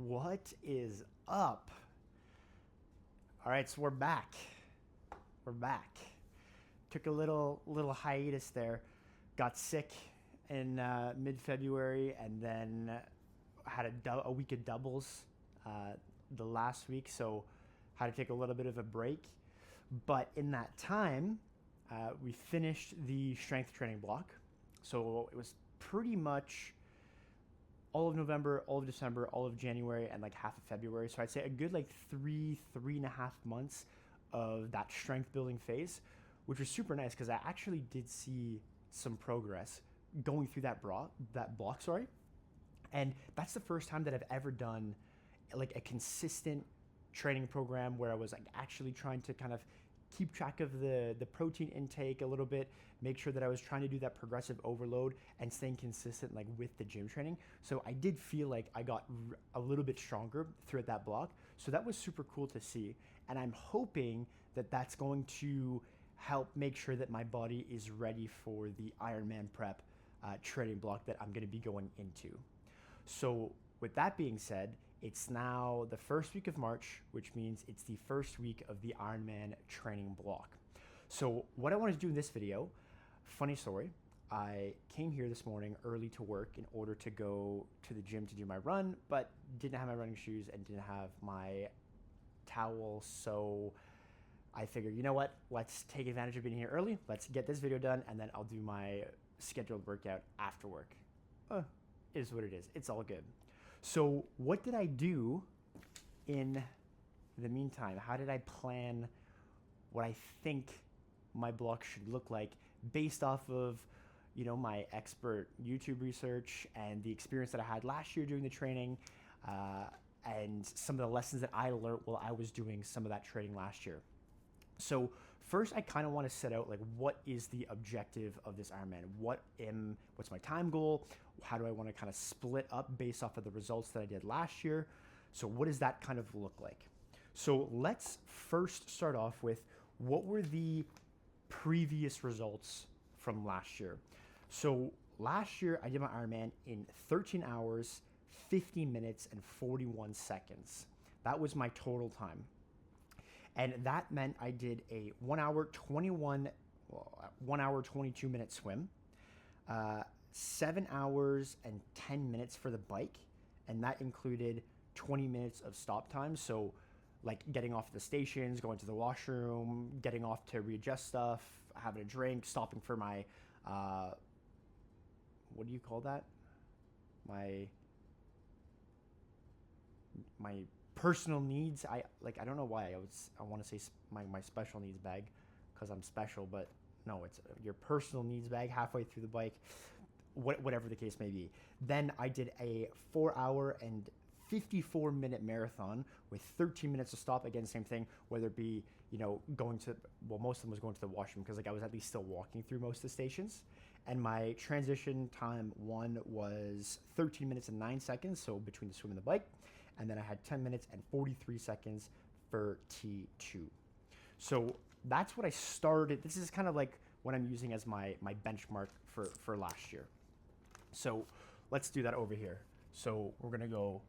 What is up? All right, so we're back. We're back. Took a little hiatus there. Got sick in mid-February, and then had a week of doubles the last week, so had to take a little bit of a break. But in that time, we finished the strength training block. So it was pretty much all of November, all of December, all of January, and like half of February. So I'd say a good like three and a half months of that strength building phase, which was super nice because I actually did see some progress going through that block, sorry. And that's the first time that I've ever done like a consistent training program where I was like actually trying to kind of keep track of the protein intake a little bit, make sure that I was trying to do that progressive overload and staying consistent like with the gym training. So I did feel like I got a little bit stronger throughout that block. So that was super cool to see. And I'm hoping that that's going to help make sure that my body is ready for the Ironman prep training block that I'm going to be going into. So with that being said, it's now the first week of March, which means it's the first week of the Ironman training block. So what I wanted to do in this video, funny story, I came here this morning early to work in order to go to the gym to do my run, but didn't have my running shoes and didn't have my towel. So I figured, you know what, let's take advantage of being here early. Let's get this video done, and then I'll do my scheduled workout after work. It is what it is. It's all good. So what did I do in the meantime? How did I plan what I think my block should look like based off of, my expert YouTube research and the experience that I had last year doing the training, and some of the lessons that I learned while I was doing some of that training last year. So first, I kind of want to set out like what is the objective of this Ironman? What's my time goal? How do I want to kind of split up based off of the results that I did last year? So what does that kind of look like? So let's first start off with what were the previous results from last year. So last year I did my Ironman in 13 hours, 50 minutes, and 41 seconds. That was my total time. And that meant I did a 1 hour 22 minute swim, 7 hours and 10 minutes for the bike. And that included 20 minutes of stop time. So like getting off the stations, going to the washroom, getting off to readjust stuff, having a drink, stopping for my, what do you call that? My personal needs. I don't know why I want to say my special needs bag because I'm special, but no, it's your personal needs bag halfway through the bike, whatever the case may be. Then I did a 4 hour and 54 minute marathon with 13 minutes to stop. Again, same thing, whether it be, most of them was going to the washroom because I was at least still walking through most of the stations. And my transition time one was 13 minutes and 9 seconds. So between the swim and the bike. And then I had 10 minutes and 43 seconds for T2. So that's what I started. This is kind of like what I'm using as my benchmark for last year. So let's do that over here. So we're going to go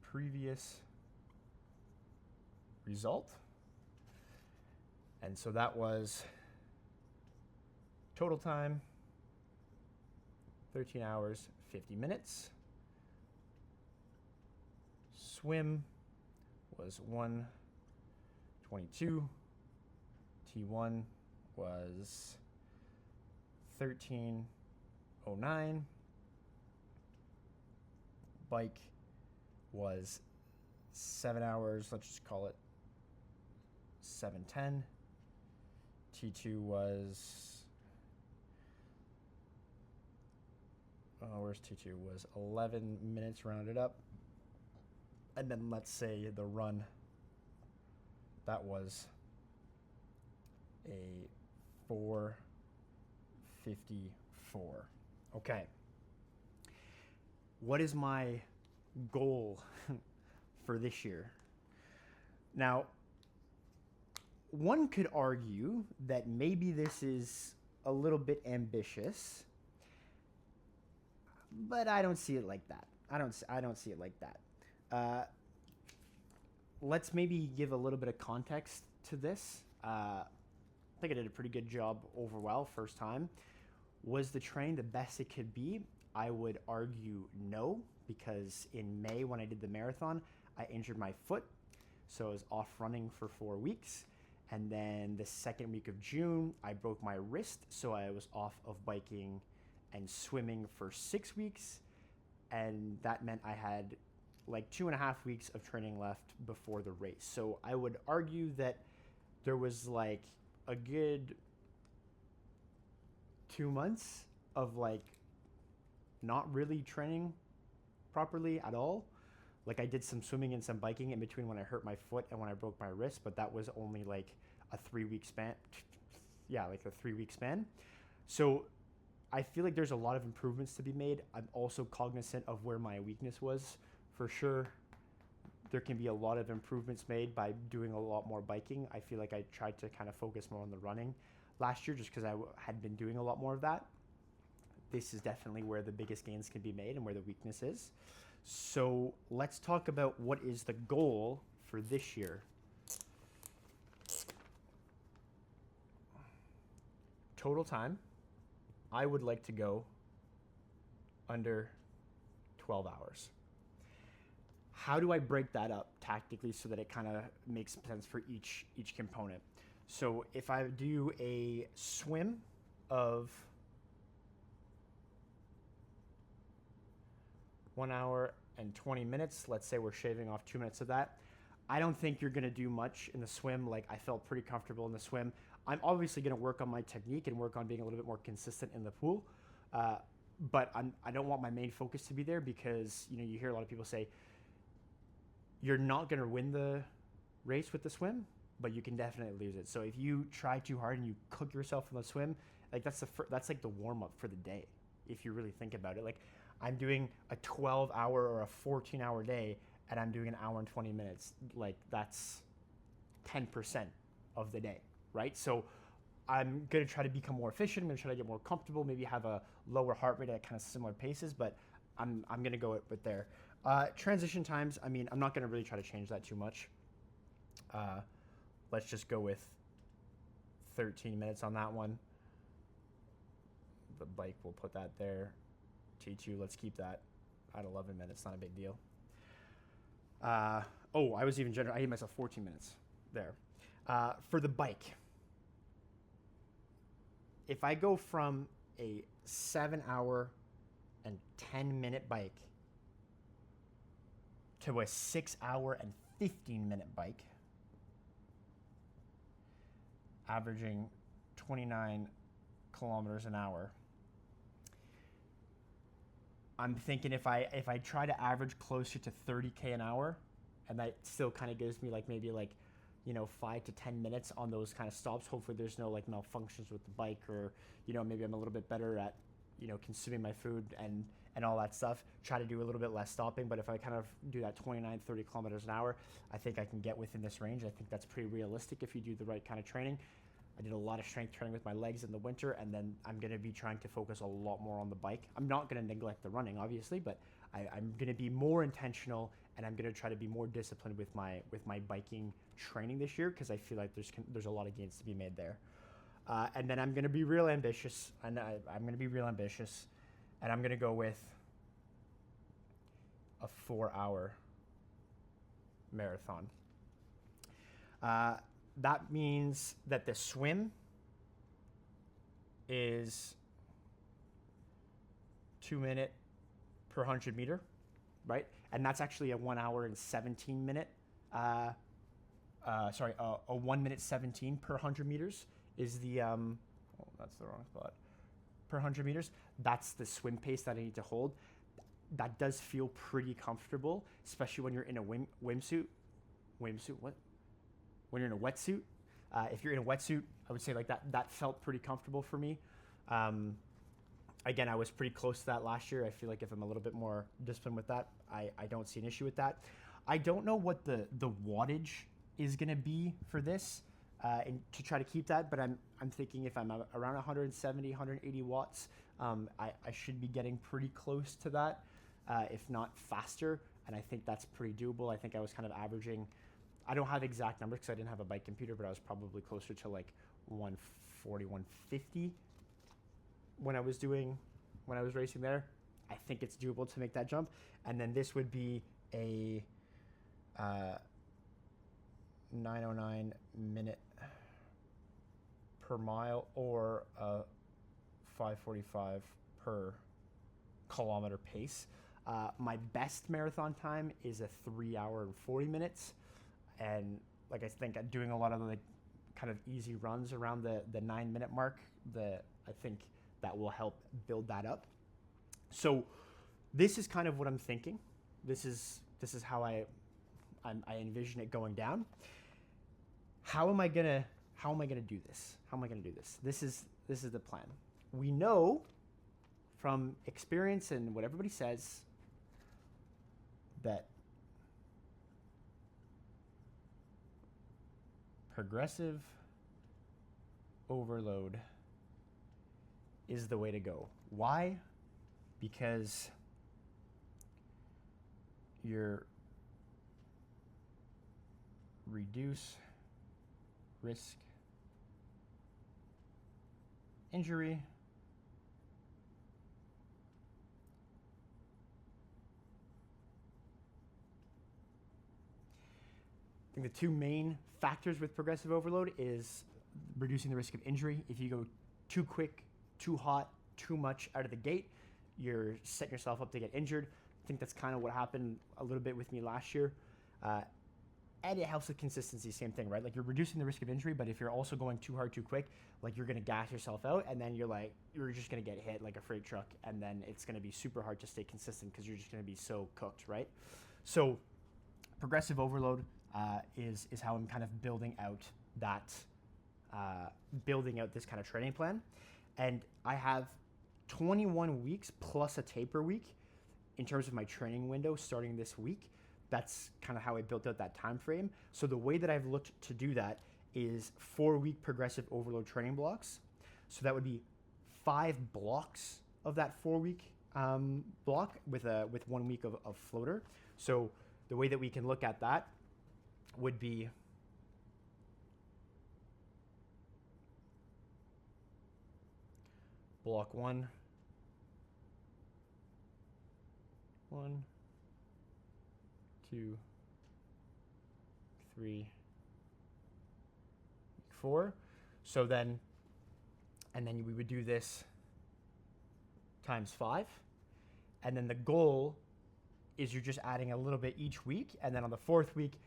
previous result. And so that was total time, 13 hours, 50 minutes. Swim was 1:22. T1 was 13:09. Bike was 7 hours. Let's just call it 7:10. T2 was where's T2? Was 11 minutes rounded up. And then let's say the run, that was a 4:54. Okay. What is my goal for this year? Now, one could argue that maybe this is a little bit ambitious. but I don't see it like that. I don't see it like that. Uh, let's maybe give a little bit of context to this. I think I did a pretty good job overall first time. Was the train the best it could be? I would argue no, because in May when I did the marathon, I injured my foot. So I was off running for 4 weeks. And then the second week of June, I broke my wrist. So I was off of biking and swimming for 6 weeks. And that meant I had like 2.5 weeks of training left before the race. So I would argue that there was like a good 2 months of like not really training properly at all. Like I did some swimming and some biking in between when I hurt my foot and when I broke my wrist, but that was only like a 3-week span. Yeah, like a 3-week span. So I feel like there's a lot of improvements to be made. I'm also cognizant of where my weakness was. For sure, there can be a lot of improvements made by doing a lot more biking. I feel like I tried to kind of focus more on the running last year just because I had been doing a lot more of that. This is definitely where the biggest gains can be made and where the weakness is. So let's talk about what is the goal for this year. Total time, I would like to go under 12 hours. How do I break that up tactically so that it kind of makes sense for each component? So if I do a swim of 1 hour and 20 minutes, let's say we're shaving off 2 minutes of that, I don't think you're going to do much in the swim. Like I felt pretty comfortable in the swim. I'm obviously going to work on my technique and work on being a little bit more consistent in the pool. But I don't want my main focus to be there because, you know, you hear a lot of people say, you're not going to win the race with the swim, but you can definitely lose it. So if you try too hard and you cook yourself in the swim, like that's like the warm up for the day. If you really think about it, like I'm doing a 12-hour or a 14-hour day and I'm doing an hour and 20 minutes. Like that's 10% of the day, right? So I'm going to try to become more efficient. I'm going to try to get more comfortable, maybe have a lower heart rate at kind of similar paces, but I'm going to go with there. Transition times, I mean, I'm not going to really try to change that too much. Let's just go with 13 minutes on that one. The bike, we'll put that there. T2, let's keep that at 11 minutes, not a big deal. I was even generous. I gave myself 14 minutes there. For the bike, if I go from a 7-hour and 10-minute bike to a 6-hour and 15-minute bike, averaging 29 kilometers an hour, I'm thinking if I try to average closer to 30K an hour, and that still kind of gives me like maybe like, you know, 5 to 10 minutes on those kind of stops. Hopefully there's no like malfunctions with the bike, or, you know, maybe I'm a little bit better at, you know, consuming my food and all that stuff. Try to do a little bit less stopping, but if I kind of do that 29, 30 kilometers an hour, I think I can get within this range. I think that's pretty realistic if you do the right kind of training. I did a lot of strength training with my legs in the winter, and then I'm going to be trying to focus a lot more on the bike. I'm not going to neglect the running, obviously, but I'm going to be more intentional, and I'm going to try to be more disciplined with my biking training this year, because I feel like there's a lot of gains to be made there. And then I'm going to be real ambitious, and I'm going to be real ambitious, and I'm going to go with a 4-hour marathon. That means that the swim is 2 minute per 100 meter, right? And that's actually a 1 hour and 17 minute, a 1 minute 17 per 100 meters is the, that's the wrong spot, per 100 meters. That's the swim pace that I need to hold. That does feel pretty comfortable, especially when you're in a swimsuit. What? When you're in a wetsuit. If you're in a wetsuit, I would say like that felt pretty comfortable for me. Again, I was pretty close to that last year. I feel like if I'm a little bit more disciplined with that, I don't see an issue with that. I don't know what the wattage is going to be for this. and to try to keep that. But I'm thinking if I'm around 170, 180 watts, I should be getting pretty close to that, if not faster. And I think that's pretty doable. I think I was kind of averaging, I don't have exact numbers because I didn't have a bike computer, but I was probably closer to like 140, 150 when I was racing there. I think it's doable to make that jump. And then this would be a 909 minute per mile or a 545 per kilometer pace. My best marathon time is a 3 hour and 40 minutes. And like, I think I'm doing a lot of the kind of easy runs around the 9 minute mark. I think that will help build that up. So this is kind of what I'm thinking. This is how I envision it going down. How am I gonna do this? This is the plan. We know from experience and what everybody says that progressive overload is the way to go. Why? Because you're reduce risk injury, I think the two main factors with progressive overload is reducing the risk of injury. If you go too quick, too hot, too much out of the gate, you're setting yourself up to get injured. I think that's kind of what happened a little bit with me last year. And it helps with consistency, same thing, right? Like, you're reducing the risk of injury, but if you're also going too hard, too quick, like, you're going to gas yourself out, and then you're just going to get hit like a freight truck, and then it's going to be super hard to stay consistent because you're just going to be so cooked, right? So progressive overload is how I'm kind of building out this kind of training plan. And I have 21 weeks plus a taper week in terms of my training window starting this week. That's kind of how I built out that time frame. So the way that I've looked to do that is 4-week progressive overload training blocks. So that would be 5 blocks of that 4-week block with 1 week of floater. So the way that we can look at that would be block 1, 2, 3, 4. So then, and then we would do this times 5. And then the goal is you're just adding a little bit each week. And then on the 4th week,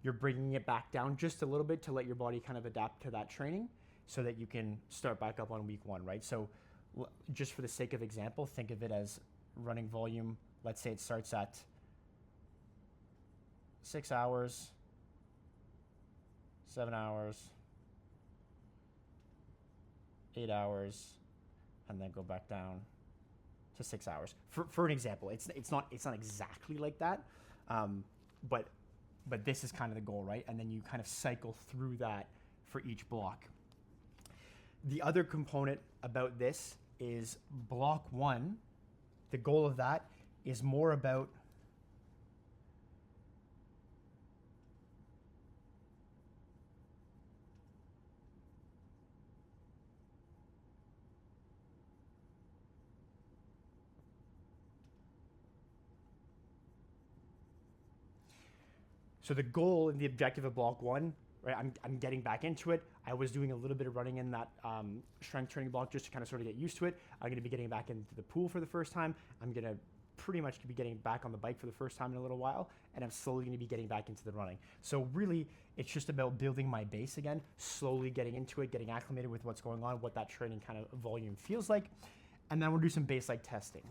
you're bringing it back down just a little bit to let your body kind of adapt to that training so that you can start back up on week 1, right? So just for the sake of example, think of it as running volume. Let's say it starts at 6 hours, 7 hours, 8 hours, and then go back down to 6 hours. For an example, it's not exactly like that, but this is kind of the goal, right? And then you kind of cycle through that for each block. The other component about this is block 1. The goal of that is more about so the goal and the objective of block 1, right? I'm getting back into it. I was doing a little bit of running in that strength training block just to kind of sort of get used to it. I'm going to be getting back into the pool for the first time. I'm going to pretty much be getting back on the bike for the first time in a little while, and I'm slowly going to be getting back into the running. So really, it's just about building my base again, slowly getting into it, getting acclimated with what's going on, what that training kind of volume feels like, and then we'll do some baseline testing.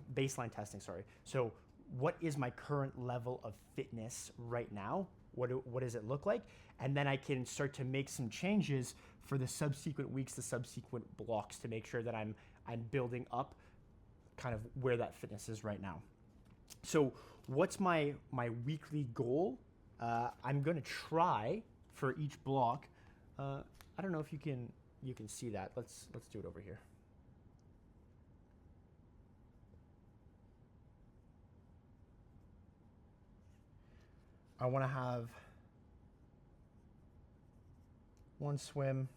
So what is my current level of fitness right now? What does it look like? And then I can start to make some changes for the subsequent weeks, the subsequent blocks, to make sure that I'm building up kind of where that fitness is right now. So what's my weekly goal? I'm going to try for each block I don't know if you can see that. Let's do it over here. I want to have one swim,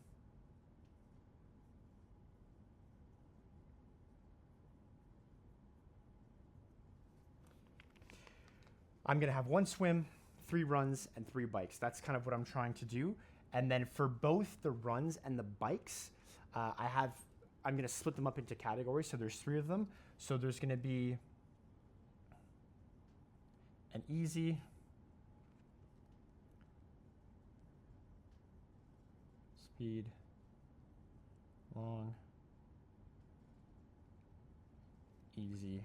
I'm going to have one swim, 3 runs, and 3 bikes. That's kind of what I'm trying to do. And then for both the runs and the bikes, I'm going to split them up into categories. So there's 3 of them. So there's going to be an easy, speed, long, easy,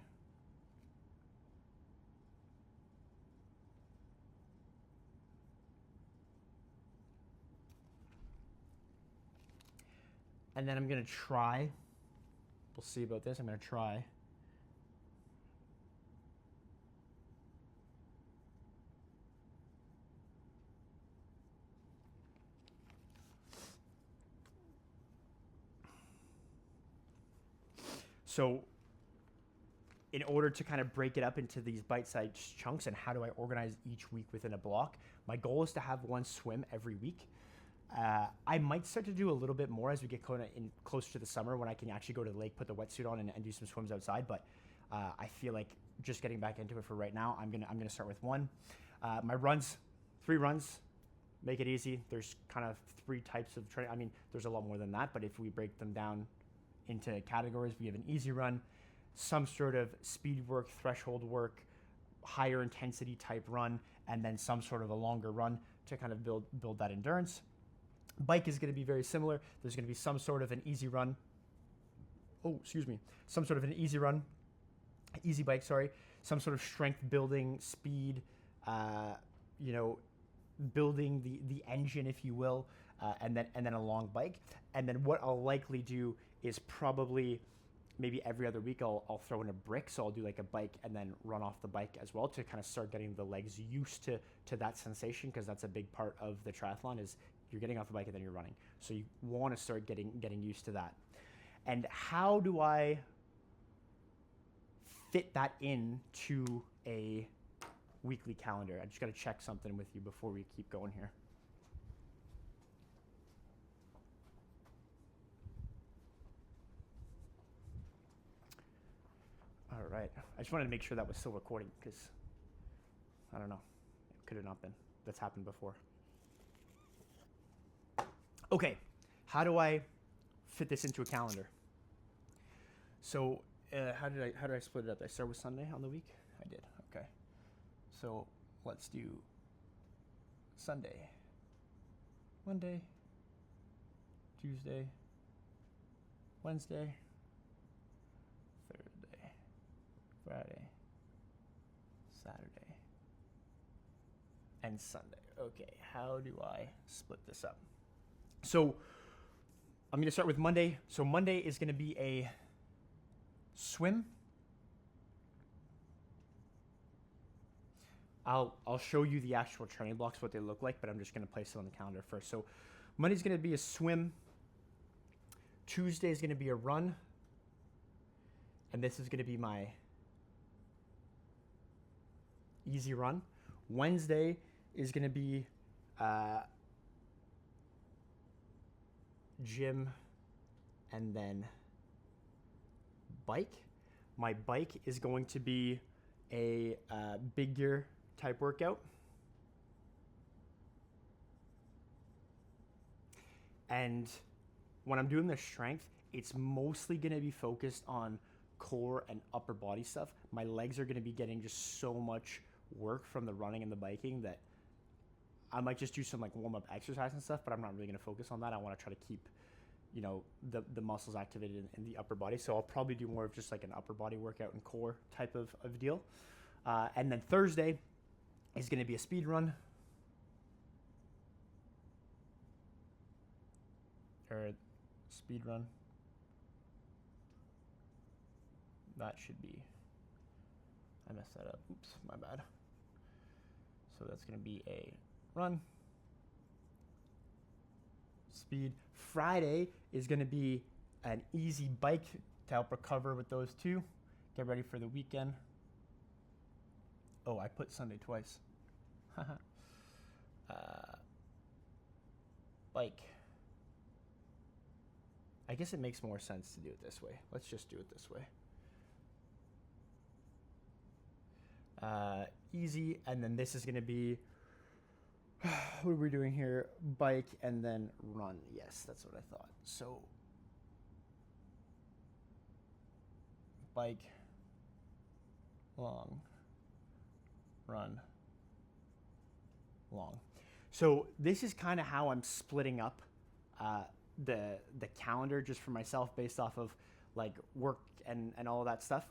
and then I'm going to try, we'll see about this, I'm going to try so in order to kind of break it up into these bite-sized chunks and how do I organize each week within a block, my goal is to have one swim every week. I might start to do a little bit more as we get closer to the summer when I can actually go to the lake, put the wetsuit on, and do some swims outside. But I feel like just getting back into it for right now, I'm gonna start with one. My runs, 3 runs, make it easy. There's kind of 3 types of training. I mean, there's a lot more than that, but if we break them down into categories, we have an easy run, some sort of speed work, threshold work, higher intensity type run, and then some sort of a longer run to kind of build that endurance. Bike is going to be very similar. There's going to be some sort of an easy run. Some sort of an easy run, easy bike, sorry. Some sort of strength building, speed, building the engine, if you will, and then a long bike. And then what I'll likely do is probably maybe every other week I'll throw in a brick. So I'll do like a bike and then run off the bike as well to kind of start getting the legs used to that sensation, because that's a big part of the triathlon is you're getting off the bike and then you're running. So you want to start getting used to that. And how do I fit that into a weekly calendar? I just got to check something with you before we keep going here. All right. I just wanted to make sure that was still recording because I don't know. It could have not been. That's happened before. Okay. How do I fit this into a calendar? So how did I split it up? Did I start with Sunday on the week? I did. Okay. So let's do Sunday, Monday, Tuesday, Wednesday, Thursday, Friday, Saturday, and Sunday. Okay, how do I split this up? So I'm going to start with Monday. So Monday is going to be a swim. I'll show you the actual training blocks, what they look like, but I'm just going to place it on the calendar first. So Monday's going to be a swim. Tuesday is going to be a run. And this is going to be my easy run. Wednesday is going to be gym and then bike. My bike is going to be a big gear type workout. And when I'm doing the strength, it's mostly going to be focused on core and upper body stuff. My legs are going to be getting just so much work from the running and the biking that I might just do some like warm-up exercise and stuff, but I'm not really going to focus on that. I want to try to keep, the muscles activated in the upper body. So I'll probably do more of just like an upper body workout and core type of deal. And then Thursday is going to be a speed run. Or speed run. That should be, I messed that up. Oops, my bad. So that's going to be a run, speed. Friday is going to be an easy bike to help recover with those two. Get ready for the weekend. Oh, I put Sunday twice. Bike. I guess it makes more sense to do it this way. Let's just do it this way. Easy, and then this is going to be, what are we doing here? Bike and then run. Yes, that's what I thought. So, bike, long, run, long. So this is kind of how I'm splitting up the calendar just for myself based off of like work and all of that stuff.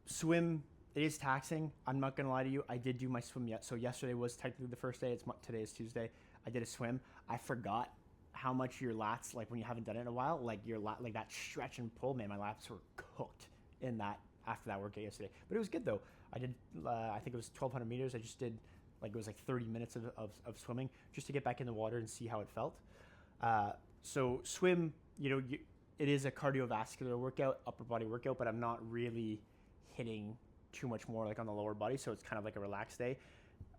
Swim, it is taxing. I'm not gonna lie to you. I did do my swim yet. So yesterday was technically the first day. Today is Tuesday. I did a swim. I forgot how much your lats, like when you haven't done it in a while, like your like that stretch and pull, man, my lats were cooked in that after that workout yesterday. But it was good though. I did, I think it was 1,200 meters. I just did it was like 30 minutes of swimming just to get back in the water and see how it felt. So swim, it is a cardiovascular workout, upper body workout, but I'm not really hitting too much more like on the lower body. So it's kind of like a relaxed day.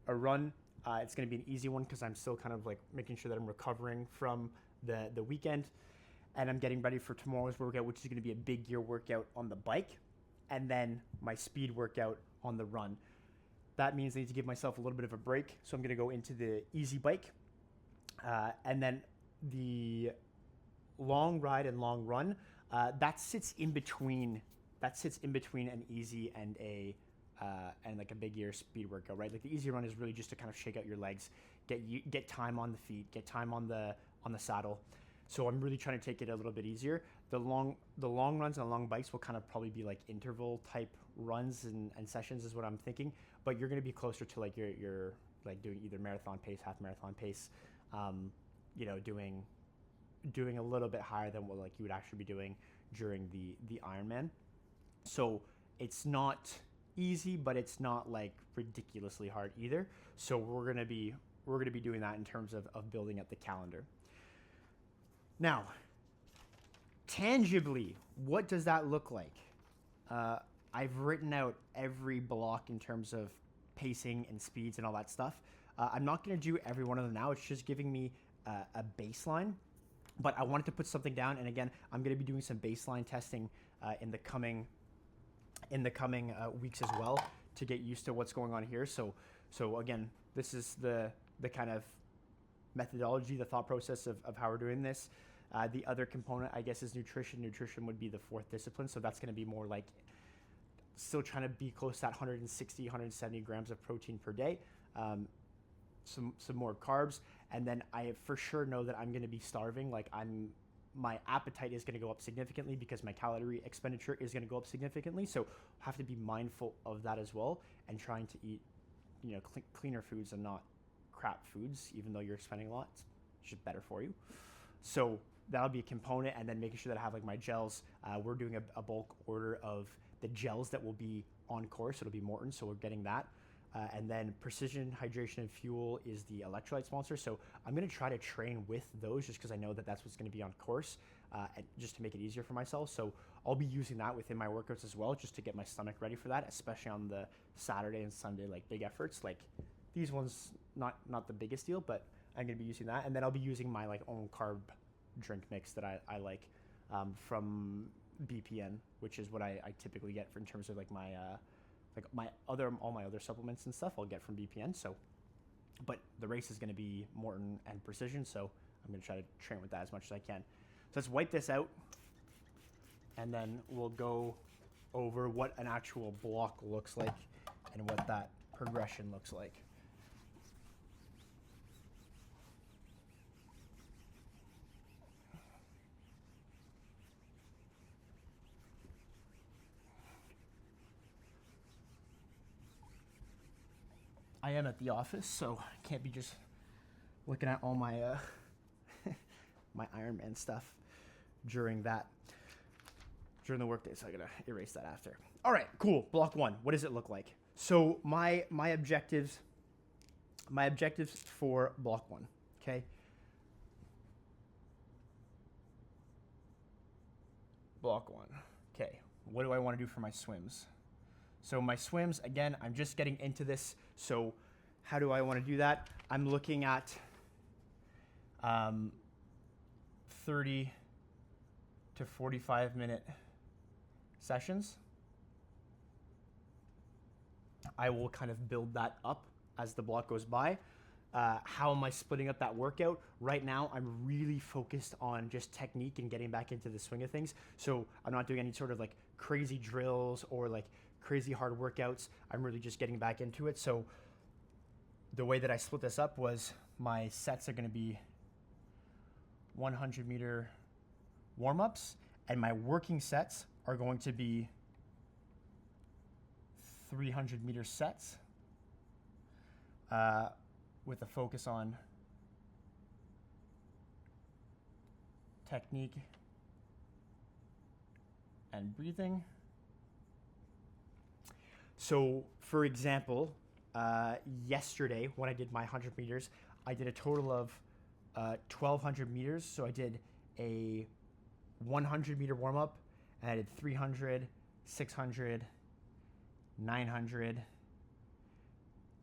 A run, it's going to be an easy one because I'm still kind of like making sure that I'm recovering from the weekend, and I'm getting ready for tomorrow's workout, which is going to be a big gear workout on the bike, and then my speed workout on the run. That means I need to give myself a little bit of a break. So I'm going to go into the easy bike, and then the long ride and long run, that sits in between an easy and like a big gear speed workout, right? Like the easy run is really just to kind of shake out your legs, get time on the feet, get time on the saddle. So I'm really trying to take it a little bit easier. The long runs and the long bikes will kind of probably be like interval type runs and sessions is what I'm thinking. But you're going to be closer to like your like doing either marathon pace, half marathon pace, doing a little bit higher than what like you would actually be doing during the Ironman. So it's not easy, but it's not like ridiculously hard either. So we're gonna be doing that in terms of building up the calendar. Now, tangibly, what does that look like? I've written out every block in terms of pacing and speeds and all that stuff. I'm not gonna do every one of them now. It's just giving me a baseline. But I wanted to put something down, and again, I'm gonna be doing some baseline testing in the coming weeks as well to get used to what's going on here. So again, this is the kind of methodology, the thought process of how we're doing this. The other component, I guess, is nutrition. Nutrition would be the fourth discipline. So that's going to be more like still trying to be close to that 160, 170 grams of protein per day. Some more carbs. And then I for sure know that I'm going to be starving. Like my appetite is going to go up significantly because my calorie expenditure is going to go up significantly. So I have to be mindful of that as well, and trying to eat, cleaner foods and not crap foods, even though you're spending a lot. It's just better for you. So that'll be a component, and then making sure that I have like my gels. We're doing a bulk order of the gels that will be on course. It'll be Morton, so we're getting that. And then Precision Hydration and Fuel is the electrolyte sponsor. So I'm going to try to train with those just because I know that that's what's going to be on course, and just to make it easier for myself. So I'll be using that within my workouts as well, just to get my stomach ready for that, especially on the Saturday and Sunday, like big efforts. Like these ones, not the biggest deal, but I'm going to be using that. And then I'll be using my like own carb drink mix that I like from BPN, which is what I typically get in terms of like my all my other supplements and stuff I'll get from BPN. So, but the race is going to be Morton and Precision, so I'm going to try to train with that as much as I can. So let's wipe this out, and then we'll go over what an actual block looks like and what that progression looks like. I am at the office, so I can't be just looking at all my my Ironman stuff during the workday, so I gotta erase that after. All right, cool. Block one. What does it look like? So my objectives my objectives for block 1, okay? Block 1, okay. What do I want to do for my swims? So my swims, again, I'm just getting into this. So how do I want to do that? I'm looking at 30 to 45 minute sessions. I will kind of build that up as the block goes by. How am I splitting up that workout? Right now, I'm really focused on just technique and getting back into the swing of things. So I'm not doing any sort of like crazy drills or like crazy hard workouts. I'm really just getting back into it. So the way that I split this up was my sets are going to be 100 meter warm-ups, and my working sets are going to be 300 meter sets with a focus on technique and breathing. So for example, yesterday when I did my 100 meters, I did a total of 1,200 meters. So I did a 100 meter warm up, and I did 300, 600, 900,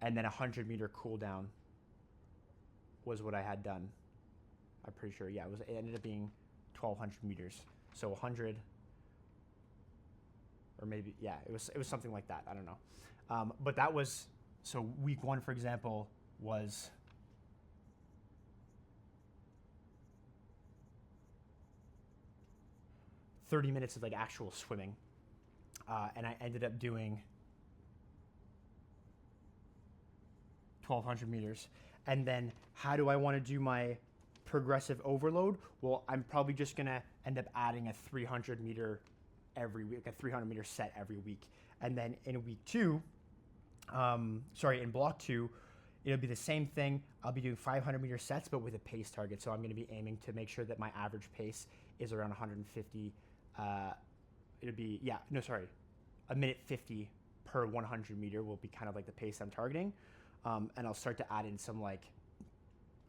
and then 100 meter cool down was what I had done. I'm pretty sure, yeah, it ended up being 1,200 meters. So 100, or maybe, yeah, it was something like that. I don't know. But that was, so week 1, for example, was $30 minutes of like actual swimming. And I ended up doing 1,200 meters. And then how do I want to do my progressive overload? Well, I'm probably just going to end up adding a 300 meter every week, a 300 meter set every week. And then in week 2, in block 2, it'll be the same thing. I'll be doing 500 meter sets, but with a pace target. So I'm going to be aiming to make sure that my average pace is around 150. A minute 50 per 100 meter will be kind of like the pace I'm targeting. And I'll start to add in some like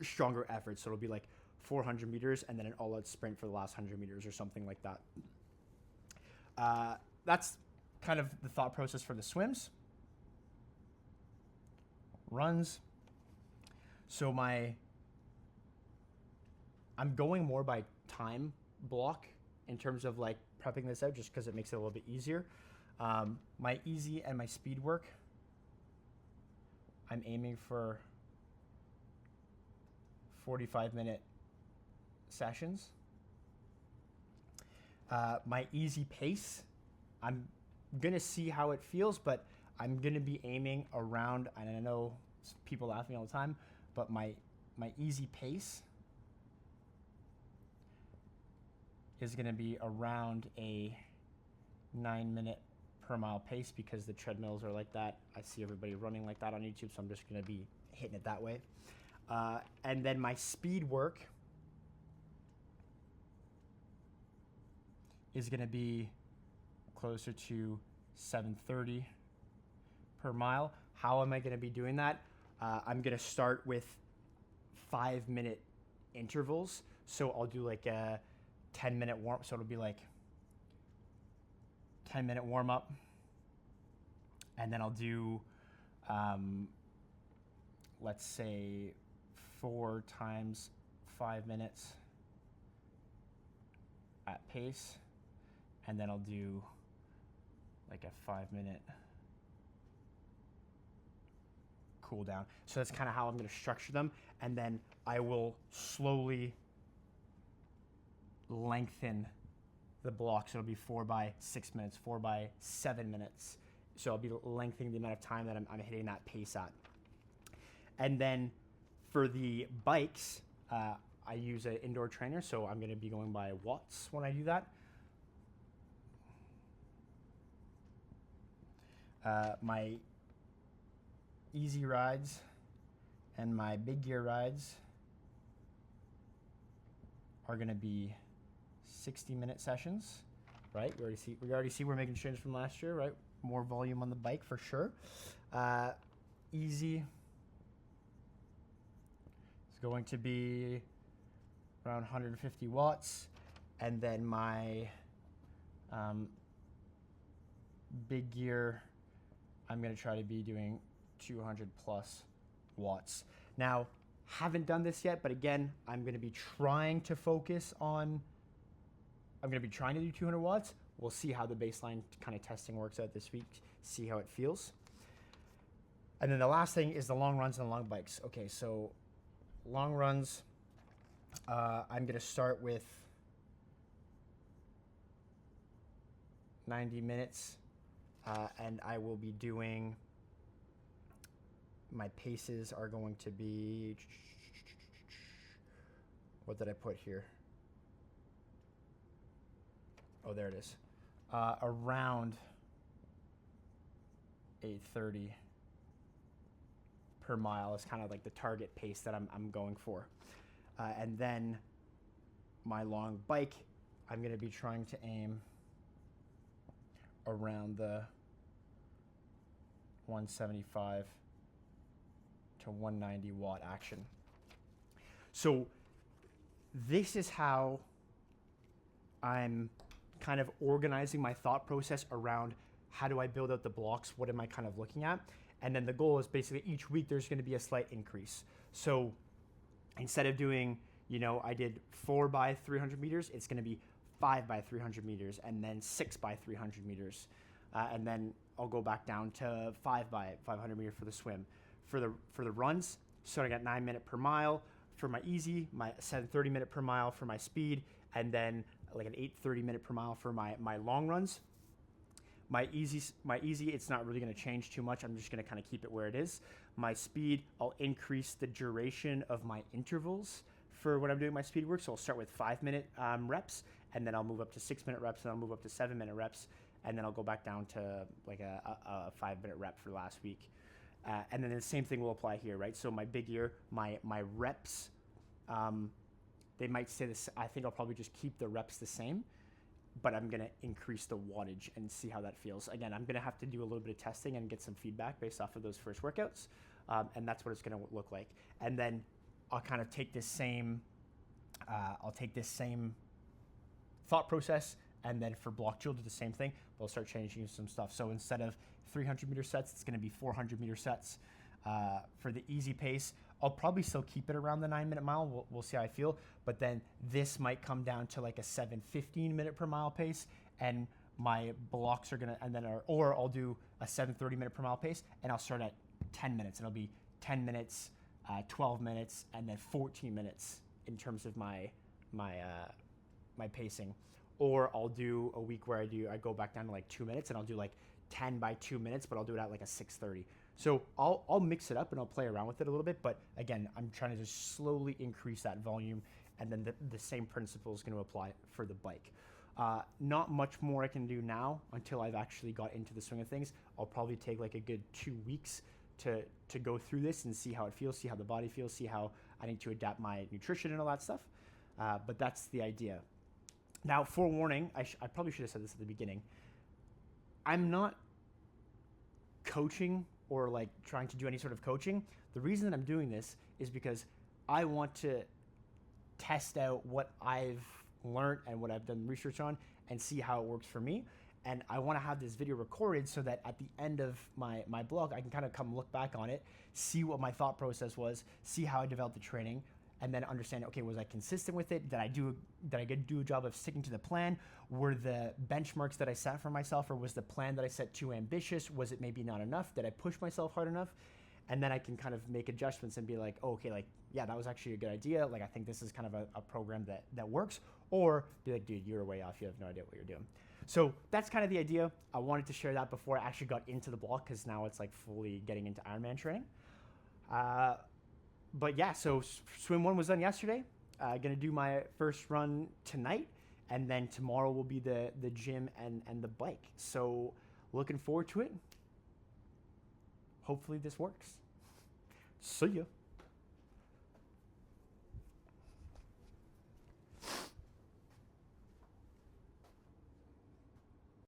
stronger efforts. So it'll be like 400 meters and then an all-out sprint for the last 100 meters or something like that. That's kind of the thought process for the swims. Runs. So I'm going more by time block in terms of like prepping this out, just because it makes it a little bit easier. My easy and my speed work, I'm aiming for 45-minute sessions. My easy pace, I'm going to see how it feels, but I'm going to be aiming around, and I know people ask me all the time, but my easy pace is going to be around a 9-minute per mile pace, because the treadmills are like that. I see everybody running like that on YouTube, so I'm just going to be hitting it that way. And then my speed work is going to be closer to 7:30 per mile. How am I going to be doing that? I'm going to start with 5-minute intervals. So I'll do like a 10-minute warm. So it'll be like 10-minute warm up, and then I'll do, let's say 4 times 5 minutes at pace, and then I'll do like a 5-minute cool down. So that's kind of how I'm going to structure them, and then I will slowly lengthen the block. So it'll be 4 by 6 minutes, 4 by 7 minutes. So I'll be lengthening the amount of time that I'm hitting that pace at. And then for the bikes, I use an indoor trainer, so I'm going to be going by watts when I do that. My easy rides and my big gear rides are going to be 60-minute sessions, right? We already see we're making changes from last year, right? More volume on the bike for sure. Easy going to be around 150 watts. And then my big gear, I'm going to try to be doing 200 plus watts. Now, haven't done this yet, but again, I'm going to be trying to focus on, I'm going to be trying to do 200 watts. We'll see how the baseline kind of testing works out this week, see how it feels. And then the last thing is the long runs and the long bikes. Okay, so long runs, I'm going to start with 90 minutes, and I will be doing, my paces are going to be, what did I put here? Oh, there it is. Around 8:30 per mile is kind of like the target pace that I'm going for. And then my long bike, I'm going to be trying to aim around the 175 to 190 watt action. So this is how I'm kind of organizing my thought process around how do I build out the blocks, what am I kind of looking at? And then the goal is basically each week there's going to be a slight increase. So instead of doing, you know, I did 4 by 300 meters, it's going to be 5 by 300 meters and then 6 by 300 meters. And then I'll go back down to 5 by 500 meter for the swim. For the runs, starting at 9 minutes per mile. For my easy, my 7:30 minute per mile for my speed, and then like an 8:30 minute per mile for my long runs. My easy, it's not really going to change too much. I'm just going to kind of keep it where it is. My speed, I'll increase the duration of my intervals for when I'm doing my speed work. So I'll start with 5 minute reps, and then I'll move up to 6 minute reps, and I'll move up to 7 minute reps, and then I'll go back down to like a 5 minute rep for last week. And then the same thing will apply here, right? So my big year, my reps, they might say this. I think I'll probably just keep the reps the same, but I'm going to increase the wattage and see how that feels. Again, I'm going to have to do a little bit of testing and get some feedback based off of those first workouts. And that's what it's going to look like. And then I'll kind of take this same, thought process, and then for block drill, do the same thing. But I'll start changing some stuff. So instead of 300 meter sets, it's going to be 400 meter sets. For the easy pace, I'll probably still keep it around the 9 minute mile. We'll see how I feel. But then this might come down to like a 7:15 minute per mile pace, and my blocks are gonna, and then or I'll do a 7:30 minute per mile pace, and I'll start at 10 minutes, and it'll be 10 minutes, 12 minutes, and then 14 minutes in terms of my pacing. Or I'll do a week where I go back down to like 2 minutes, and I'll do like 10 by 2 minutes, but I'll do it at like a 6:30. So I'll mix it up and I'll play around with it a little bit. But again, I'm trying to just slowly increase that volume, and then the same principle is going to apply for the bike. Not much more I can do now until I've actually got into the swing of things. I'll probably take like a good 2 weeks to go through this and see how it feels, see how the body feels, see how I need to adapt my nutrition and all that stuff. But that's the idea. Now, forewarning, I probably should have said this at the beginning. I'm not coaching or like trying to do any sort of coaching. The reason that I'm doing this is because I want to test out what I've learned and what I've done research on and see how it works for me. And I want to have this video recorded so that at the end of my blog, I can kind of come look back on it, see what my thought process was, see how I developed the training, and then understand, okay, was I consistent with it? Did I do a job of sticking to the plan? Were the benchmarks that I set for myself, or was the plan that I set too ambitious? Was it maybe not enough? Did I push myself hard enough? And then I can kind of make adjustments and be like, oh, okay, like, yeah, that was actually a good idea. Like, I think this is kind of a program that works. Or be like, dude, you're way off. You have no idea what you're doing. So that's kind of the idea. I wanted to share that before I actually got into the block, because now it's like fully getting into Ironman training. But yeah, so swim 1 was done yesterday. Gonna do my first run tonight, and then tomorrow will be the gym and the bike. So looking forward to it. Hopefully this works. See ya.